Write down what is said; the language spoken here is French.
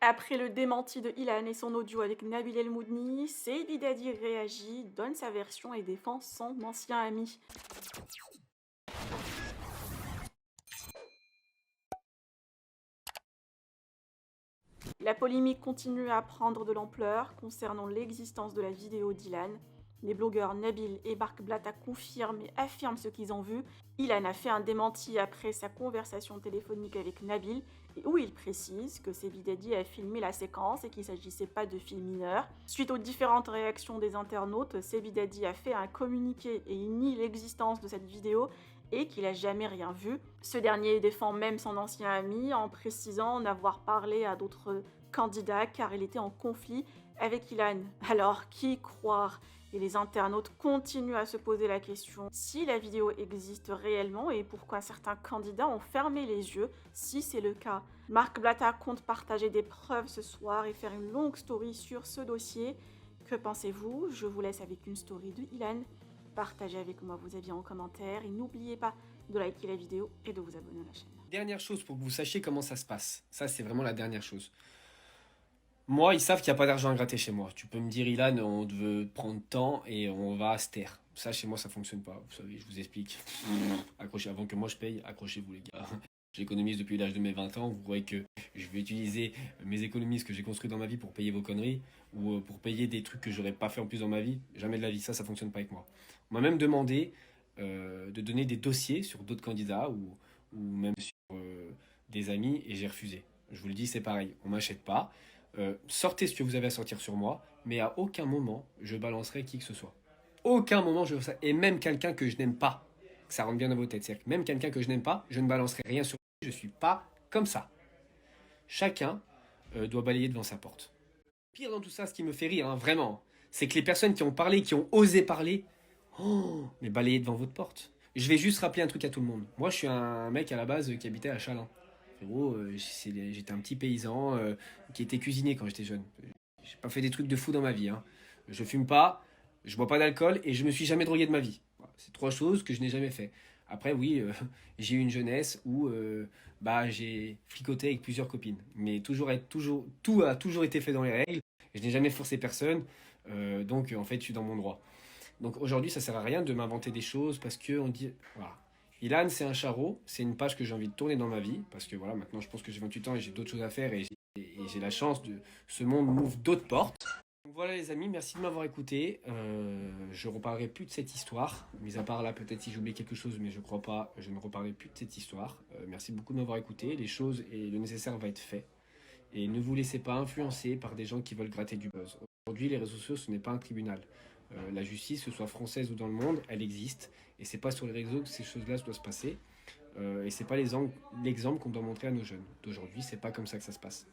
Après le démenti de Ilan et son audio avec Nabil El Moudni, Seydi Dadi réagit, donne sa version et défend son ancien ami. La polémique continue à prendre de l'ampleur concernant l'existence de la vidéo d'Ilan. Les blogueurs Nabil et Marc Blatta confirment et affirment ce qu'ils ont vu. Ilan a fait un démenti après sa conversation téléphonique avec Nabil et où il précise que Seydi Dadi a filmé la séquence et qu'il ne s'agissait pas de films mineurs. Suite aux différentes réactions des internautes, Seydi Dadi a fait un communiqué et il nie l'existence de cette vidéo et qu'il n'a jamais rien vu. Ce dernier défend même son ancien ami en précisant n'avoir parlé à d'autres candidats car il était en conflit avec Ilan. Alors, qui croire? Et les internautes continuent à se poser la question si la vidéo existe réellement et pourquoi certains candidats ont fermé les yeux si c'est le cas. Marc Blatta compte partager des preuves ce soir et faire une longue story sur ce dossier. Que pensez-vous? Je vous laisse avec une story de Ilan. Partagez avec moi vos avis en commentaire et n'oubliez pas de liker la vidéo et de vous abonner à la chaîne. Dernière chose pour que vous sachiez comment ça se passe. Ça, c'est vraiment la dernière chose. Moi, ils savent qu'il n'y a pas d'argent à gratter chez moi. Tu peux me dire, Ilan, on veut prendre temps et on va se taire. Ça, chez moi, ça fonctionne pas. Vous savez, je vous explique. Accrochez, avant que moi je paye, accrochez-vous, les gars. J'économise depuis l'âge de mes 20 ans. Vous croyez que je vais utiliser mes économies, ce que j'ai construit dans ma vie pour payer vos conneries ou pour payer des trucs que j'aurais pas fait en plus dans ma vie? Jamais de la vie. Ça fonctionne pas avec moi. On m'a même demandé de donner des dossiers sur d'autres candidats ou même sur des amis et j'ai refusé. Je vous le dis, c'est pareil. On m'achète pas. Sortez ce que vous avez à sortir sur moi, mais à aucun moment je balancerai qui que ce soit. Aucun moment je ferai ça. Et même quelqu'un que je n'aime pas, que ça rentre bien dans vos têtes. C'est-à-dire que même quelqu'un que je n'aime pas, je ne balancerai rien sur lui. Je suis pas comme ça. Chacun doit balayer devant sa porte. Pire dans tout ça, ce qui me fait rire, hein, vraiment, c'est que les personnes qui ont parlé, qui ont osé parler, oh, mais balayez devant votre porte. Je vais juste rappeler un truc à tout le monde. Moi, je suis un mec à la base qui habitait à Chalin. Frérot, j'étais un petit paysan qui était cuisinier quand j'étais jeune. J'ai pas fait des trucs de fou dans ma vie. Hein. Je fume pas, je bois pas d'alcool et je me suis jamais drogué de ma vie. Voilà, c'est trois choses que je n'ai jamais fait. Après, oui, j'ai eu une jeunesse où bah, j'ai fricoté avec plusieurs copines. Mais tout a toujours été fait dans les règles. Je n'ai jamais forcé personne. Donc, en fait, je suis dans mon droit. Donc aujourd'hui, ça sert à rien de m'inventer des choses parce que on dit voilà. Ilan, c'est un charreau, c'est une page que j'ai envie de tourner dans ma vie parce que voilà, maintenant je pense que j'ai 28 ans et j'ai d'autres choses à faire et j'ai la chance de ce monde m'ouvre d'autres portes. Donc voilà les amis, merci de m'avoir écouté. Je ne reparlerai plus de cette histoire, mis à part là peut-être si j'ai oublié quelque chose, mais je crois pas. Je ne reparlerai plus de cette histoire. Merci beaucoup de m'avoir écouté. Les choses et le nécessaire va être fait. Et ne vous laissez pas influencer par des gens qui veulent gratter du buzz. Aujourd'hui, les réseaux sociaux, ce n'est pas un tribunal. La justice, que ce soit française ou dans le monde, elle existe. Et c'est pas sur les réseaux que ces choses-là doivent se passer. Et c'est pas l'exemple qu'on doit montrer à nos jeunes d'aujourd'hui. C'est pas comme ça que ça se passe.